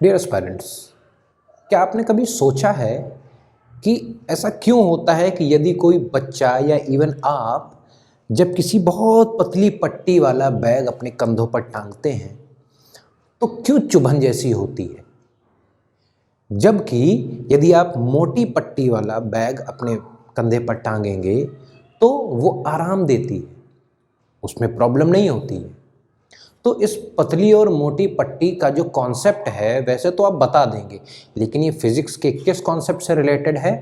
Dear aspirants, क्या आपने कभी सोचा है कि ऐसा क्यों होता है कि यदि कोई बच्चा या इवन आप जब किसी बहुत पतली पट्टी वाला बैग अपने कंधों पर टांगते हैं तो क्यों चुभन जैसी होती है, जबकि यदि आप मोटी पट्टी वाला बैग अपने कंधे पर टांगेंगे तो वो आराम देती है, उसमें प्रॉब्लम नहीं होती है। तो इस पतली और मोटी पट्टी का जो कॉन्सेप्ट है वैसे तो आप बता देंगे, लेकिन ये फिजिक्स के किस कॉन्सेप्ट से रिलेटेड है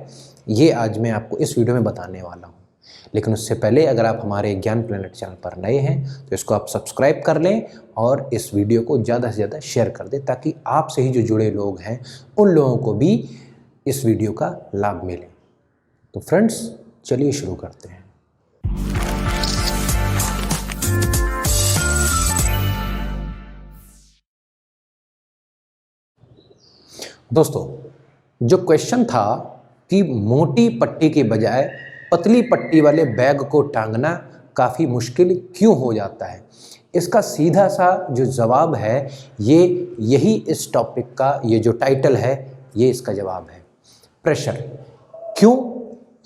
ये आज मैं आपको इस वीडियो में बताने वाला हूँ। लेकिन उससे पहले अगर आप हमारे ज्ञान प्लेनेट चैनल पर नए हैं तो इसको आप सब्सक्राइब कर लें और इस वीडियो को ज़्यादा से ज़्यादा शेयर कर दें ताकि आपसे ही जो जुड़े लोग हैं उन लोगों को भी इस वीडियो का लाभ मिले। तो फ्रेंड्स, चलिए शुरू करते हैं। दोस्तों, जो क्वेश्चन था कि मोटी पट्टी के बजाय पतली पट्टी वाले बैग को टांगना काफ़ी मुश्किल क्यों हो जाता है, इसका सीधा सा जो जवाब है यही इस टॉपिक का ये जो टाइटल है ये इसका जवाब है, प्रेशर। क्यों?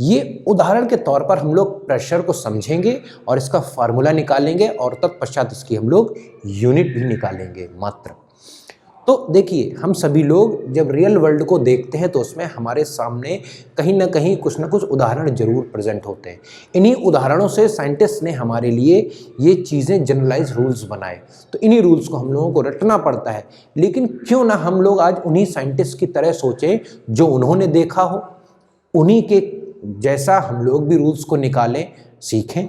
ये उदाहरण के तौर पर हम लोग प्रेशर को समझेंगे और इसका फार्मूला निकालेंगे और तत्पश्चात इसकी हम लोग यूनिट भी निकालेंगे, मात्रा। तो देखिए, हम सभी लोग जब रियल वर्ल्ड को देखते हैं तो उसमें हमारे सामने कहीं ना कहीं कुछ ना कुछ उदाहरण जरूर प्रेजेंट होते हैं। इन्हीं उदाहरणों से साइंटिस्ट ने हमारे लिए ये चीज़ें जनरलाइज रूल्स बनाए, तो इन्हीं रूल्स को हम लोगों को रटना पड़ता है। लेकिन क्यों ना हम लोग आज उन्हीं साइंटिस्ट की तरह सोचें जो उन्होंने देखा हो, उन्हीं के जैसा हम लोग भी रूल्स को निकालें, सीखें।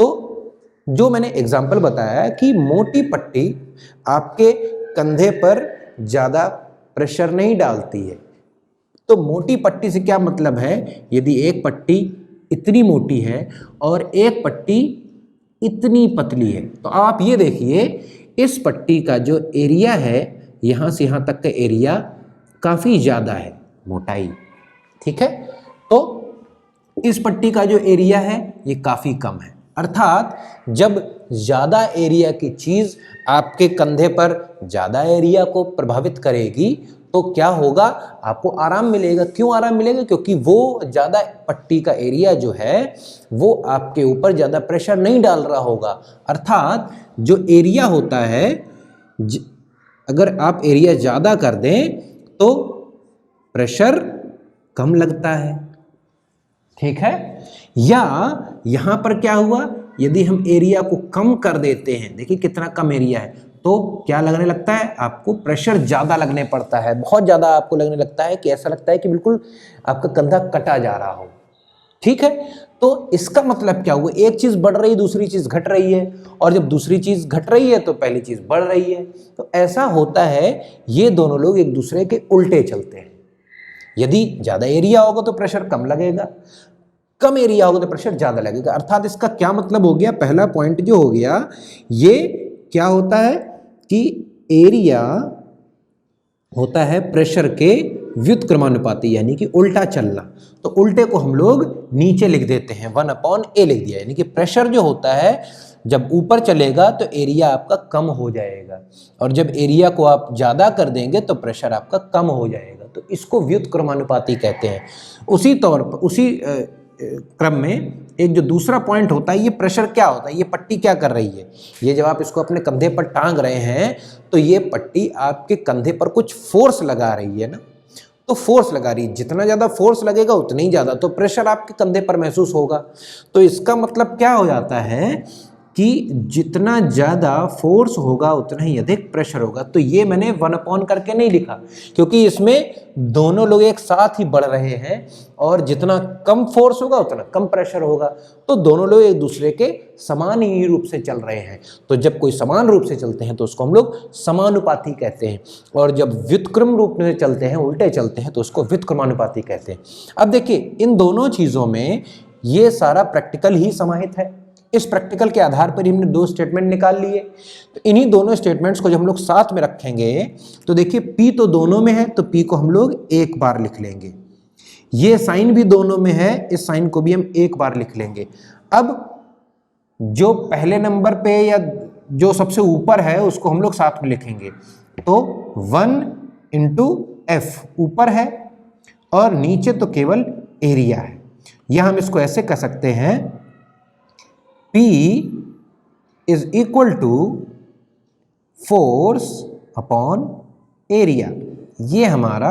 तो जो मैंने एग्जाम्पल बताया कि मोटी पट्टी आपके कंधे पर ज़्यादा प्रेशर नहीं डालती है, तो मोटी पट्टी से क्या मतलब है, यदि एक पट्टी इतनी मोटी है और एक पट्टी इतनी पतली है तो आप ये देखिए इस पट्टी का जो एरिया है यहाँ से यहाँ तक का एरिया काफ़ी ज़्यादा है, मोटाई, ठीक है। तो इस पट्टी का जो एरिया है ये काफ़ी कम है, अर्थात जब ज़्यादा एरिया की चीज़ आपके कंधे पर ज़्यादा एरिया को प्रभावित करेगी तो क्या होगा, आपको आराम मिलेगा। क्यों आराम मिलेगा? क्योंकि वो ज़्यादा पट्टी का एरिया जो है वो आपके ऊपर ज़्यादा प्रेशर नहीं डाल रहा होगा। अर्थात जो एरिया होता है अगर आप एरिया ज़्यादा कर दें तो प्रेशर कम लगता है, ठीक है। या यहाँ पर क्या हुआ, यदि हम एरिया को कम कर देते हैं, देखिए कितना कम एरिया है, तो क्या लगने लगता है, आपको प्रेशर ज़्यादा लगने पड़ता है, बहुत ज़्यादा आपको लगने लगता है कि ऐसा लगता है कि बिल्कुल आपका कंधा कटा जा रहा हो, ठीक है। तो इसका मतलब क्या हुआ, एक चीज़ बढ़ रही है दूसरी चीज़ घट रही है, और जब दूसरी चीज़ घट रही है तो पहली चीज़ बढ़ रही है। तो ऐसा होता है, ये दोनों लोग एक दूसरे के उल्टे चलते हैं। यदि ज़्यादा एरिया होगा तो प्रेशर कम लगेगा, कम एरिया होगा तो प्रेशर ज़्यादा लगेगा। अर्थात इसका क्या मतलब हो गया, पहला पॉइंट जो हो गया ये क्या होता है कि एरिया होता है प्रेशर के व्युत्क्रमानुपाती, यानी कि उल्टा चलना। तो उल्टे को हम लोग नीचे लिख देते हैं, 1/a लिख दिया, यानी कि प्रेशर जो होता है जब ऊपर चलेगा तो एरिया आपका कम हो जाएगा, और जब एरिया को आप ज़्यादा कर देंगे तो प्रेशर आपका कम हो जाएगा। तो इसको व्युत्क्रमानुपाती कहते हैं। उसी तौर पर उसी क्रम में एक जो दूसरा पॉइंट होता है, ये प्रेशर क्या होता है, ये पट्टी क्या कर रही है, ये जब आप इसको अपने कंधे पर टांग रहे हैं तो ये पट्टी आपके कंधे पर कुछ फोर्स लगा रही है ना, तो फोर्स लगा रही है, जितना ज़्यादा फोर्स लगेगा उतना ही ज़्यादा तो प्रेशर आपके कंधे पर महसूस होगा। तो इसका मतलब क्या हो जाता है कि जितना ज़्यादा फोर्स होगा उतना ही अधिक प्रेशर होगा। तो ये मैंने 1/, करके नहीं लिखा क्योंकि इसमें दोनों लोग एक साथ ही बढ़ रहे हैं, और जितना कम फोर्स होगा उतना कम प्रेशर होगा। तो दोनों लोग एक दूसरे के समान ही रूप से चल रहे हैं। तो जब कोई समान रूप से चलते हैं तो उसको हम लोग समानुपाती कहते हैं, और जब व्युत्क्रम रूप में चलते हैं, उल्टे चलते हैं, तो उसको व्युत्क्रमानुपाती कहते हैं। अब देखिए, इन दोनों चीज़ों में ये सारा प्रैक्टिकल ही समाहित है। इस प्रैक्टिकल के आधार पर ही हमने दो स्टेटमेंट निकाल लिए। तो इन्हीं दोनों स्टेटमेंट्स को जब हम लोग साथ में रखेंगे तो देखिए P तो दोनों में है, तो P को हम लोग एक बार लिख लेंगे। ये साइन भी दोनों में है, इस साइन को भी हम एक बार लिख लेंगे। अब जो पहले नंबर पे या जो सबसे ऊपर है उसको हम लोग साथ में लिखेंगे, तो 1 इंटू एफ ऊपर है और नीचे तो केवल एरिया है। या हम इसको ऐसे कह सकते हैं, P is equal to force upon area. ये हमारा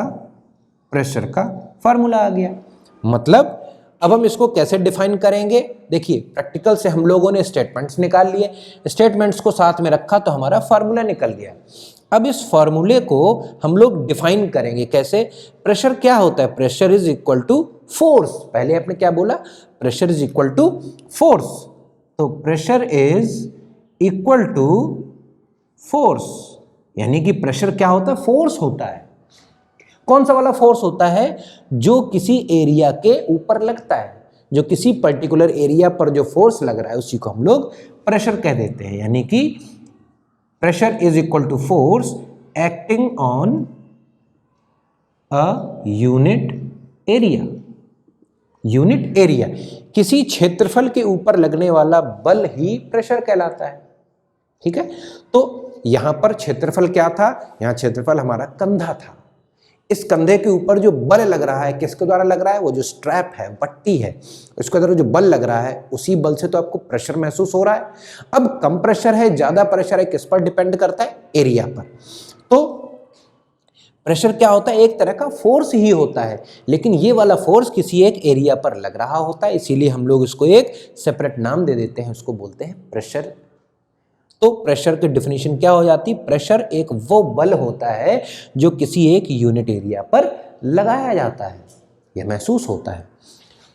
प्रेशर का फॉर्मूला आ गया। मतलब अब हम इसको कैसे डिफाइन करेंगे? देखिए, प्रैक्टिकल से हम लोगों ने स्टेटमेंट्स निकाल लिए, स्टेटमेंट्स को साथ में रखा तो हमारा फार्मूला निकल गया। अब इस फार्मूले को हम लोग डिफाइन करेंगे कैसे? प्रेशर क्या होता है? Pressure is equal to force. पहले आपने क्या बोला? Pressure is equal to force. तो pressure is equal to force, यानी कि प्रेशर क्या होता है? फोर्स होता है। कौन सा वाला फोर्स होता है? जो किसी एरिया के ऊपर लगता है, जो किसी पर्टिकुलर एरिया पर जो फोर्स लग रहा है उसी को हम लोग प्रेशर कह देते हैं। यानी कि pressure is equal to force acting on a unit area. Unit area, किसी क्षेत्रफल के ऊपर लगने वाला बल ही प्रेशर कहलाता है। ठीक है, तो यहां पर क्षेत्रफल क्या था? यहां क्षेत्रफल हमारा कंधा था। इस कंधे के ऊपर जो बल लग रहा है किसके द्वारा लग रहा है? वो जो स्ट्रैप है, पट्टी है, उसके द्वारा जो बल लग रहा है उसी बल से तो आपको प्रेशर महसूस हो रहा है। अब कम प्रेशर है, ज्यादा प्रेशर है, किस पर डिपेंड करता है? एरिया पर। तो प्रेशर क्या होता है? एक तरह का फोर्स ही होता है, लेकिन ये वाला फोर्स किसी एक एरिया पर लग रहा होता है, इसीलिए हम लोग इसको एक सेपरेट नाम दे देते हैं, उसको बोलते हैं प्रेशर। तो प्रेशर की डेफिनेशन क्या हो जाती? प्रेशर एक वो बल होता है जो किसी एक यूनिट एरिया पर लगाया जाता है, यह महसूस होता है।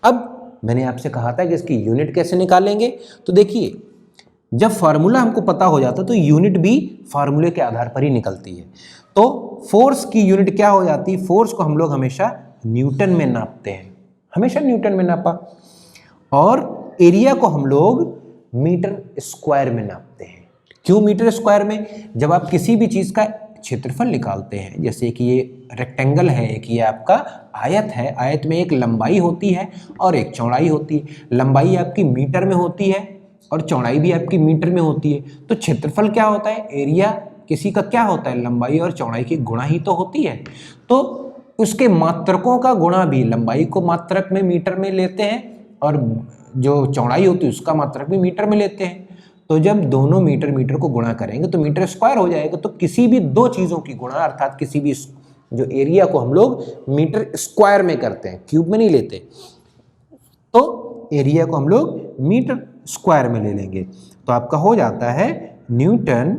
अब मैंने आपसे कहा था कि इसकी यूनिट कैसे निकालेंगे, तो देखिए, जब फार्मूला हमको पता हो जाता है तो यूनिट भी फार्मूले के आधार पर ही निकलती है। तो फोर्स की यूनिट क्या हो जाती? फोर्स को हम लोग हमेशा न्यूटन में नापते हैं, हमेशा न्यूटन में नापा, और एरिया को हम लोग मीटर स्क्वायर में नापते हैं। क्यों मीटर स्क्वायर में? जब आप किसी भी चीज का क्षेत्रफल निकालते हैं, जैसे कि ये रेक्टेंगल है, एक ये आपका आयत है, आयत में एक लंबाई होती है और एक चौड़ाई होती है। लंबाई आपकी मीटर में होती है और चौड़ाई भी आपकी मीटर में होती है। तो क्षेत्रफल क्या होता है? एरिया किसी का क्या होता है? लंबाई और चौड़ाई की गुणा ही तो होती है। तो उसके मात्रकों का गुणा भी, लंबाई को मात्रक में मीटर में लेते हैं और जो चौड़ाई होती है उसका मात्रक भी मीटर में लेते हैं। तो जब दोनों मीटर मीटर को गुणा करेंगे तो मीटर स्क्वायर हो जाएगा। तो किसी भी दो चीजों की गुणा, अर्थात किसी भी जो एरिया को हम लोग मीटर स्क्वायर में करते हैं, क्यूब में नहीं लेते, तो एरिया को हम लोग मीटर स्क्वायर में ले लेंगे। तो आपका हो जाता है न्यूटन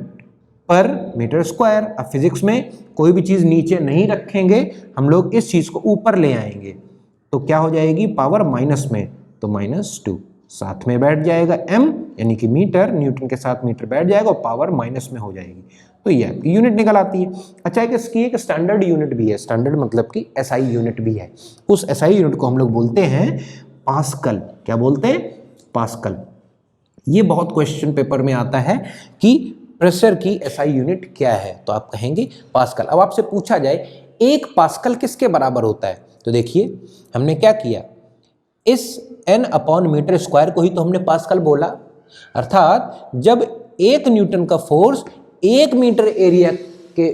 पर मीटर स्क्वायर। अब फिजिक्स में कोई भी चीज नीचे नहीं रखेंगे, हम लोग इस चीज को ऊपर ले आएंगे, तो क्या हो जाएगी? पावर माइनस में, तो -2 साथ में बैठ जाएगा, m यानी कि मीटर, न्यूटन के साथ मीटर बैठ जाएगा और पावर माइनस में हो जाएगी। तो ये आपकी यूनिट निकल आती है। अच्छा, इसकी एक स्टैंडर्ड यूनिट भी है, स्टैंडर्ड मतलब कि SI यूनिट भी है। उस SI यूनिट को हम लोग बोलते हैं पास्कल। क्या बोलते हैं? पास्कल। ये बहुत क्वेश्चन पेपर में आता है कि प्रेशर की SI यूनिट क्या है, तो आप कहेंगे पास्कल। अब आपसे पूछा जाए 1 पास्कल किसके बराबर होता है, तो देखिए हमने क्या किया, इस N अपॉन मीटर स्क्वायर को ही तो हमने पास्कल बोला। अर्थात जब 1 न्यूटन का फोर्स 1 मीटर एरिया के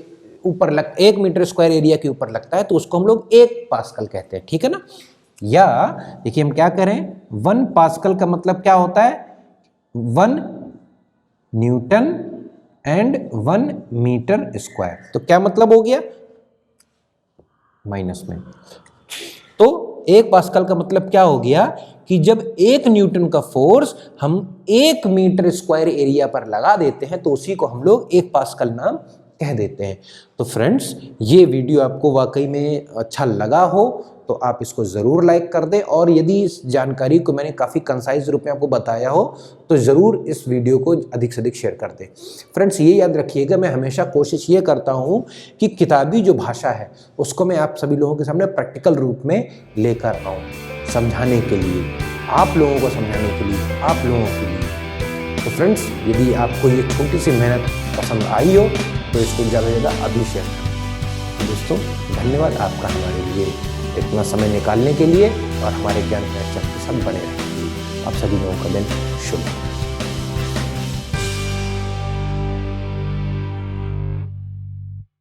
ऊपर 1 मीटर स्क्वायर एरिया के ऊपर लगता है तो उसको हम लोग 1 पास्कल कहते हैं। ठीक है ना? या देखिए हम क्या करें, 1 पास्कल का मतलब क्या होता है? 1 न्यूटन एंड 1 मीटर स्क्वायर। तो क्या मतलब हो गया? माइनस में। तो 1 पास्कल का मतलब क्या हो गया कि जब 1 न्यूटन का फोर्स हम 1 मीटर स्क्वायर एरिया पर लगा देते हैं तो उसी को हम लोग 1 पास्कल नाम कह देते हैं। तो फ्रेंड्स, ये वीडियो आपको वाकई में अच्छा लगा हो तो आप इसको ज़रूर लाइक कर दें, और यदि इस जानकारी को मैंने काफ़ी कंसाइज रूप में आपको बताया हो तो ज़रूर इस वीडियो को अधिक से अधिक शेयर कर दें। फ्रेंड्स, ये याद रखिएगा, मैं हमेशा कोशिश ये करता हूँ कि किताबी जो भाषा है उसको मैं आप सभी लोगों के सामने प्रैक्टिकल रूप में लेकर आऊँ, समझाने के लिए, आप लोगों को समझाने के लिए, आप लोगों के लिए। तो फ्रेंड्स, यदि आपको ये छोटी सी मेहनत पसंद आई हो तो इसको ज़्यादा से ज़्यादा अभी शेयर करें। तो दोस्तों, धन्यवाद आपका हमारे लिए इतना समय निकालने के लिए और हमारे ज्ञान के चर्चा के साथ बने रहने के लिए। आप सभी लोगों का दिन शुभ हो।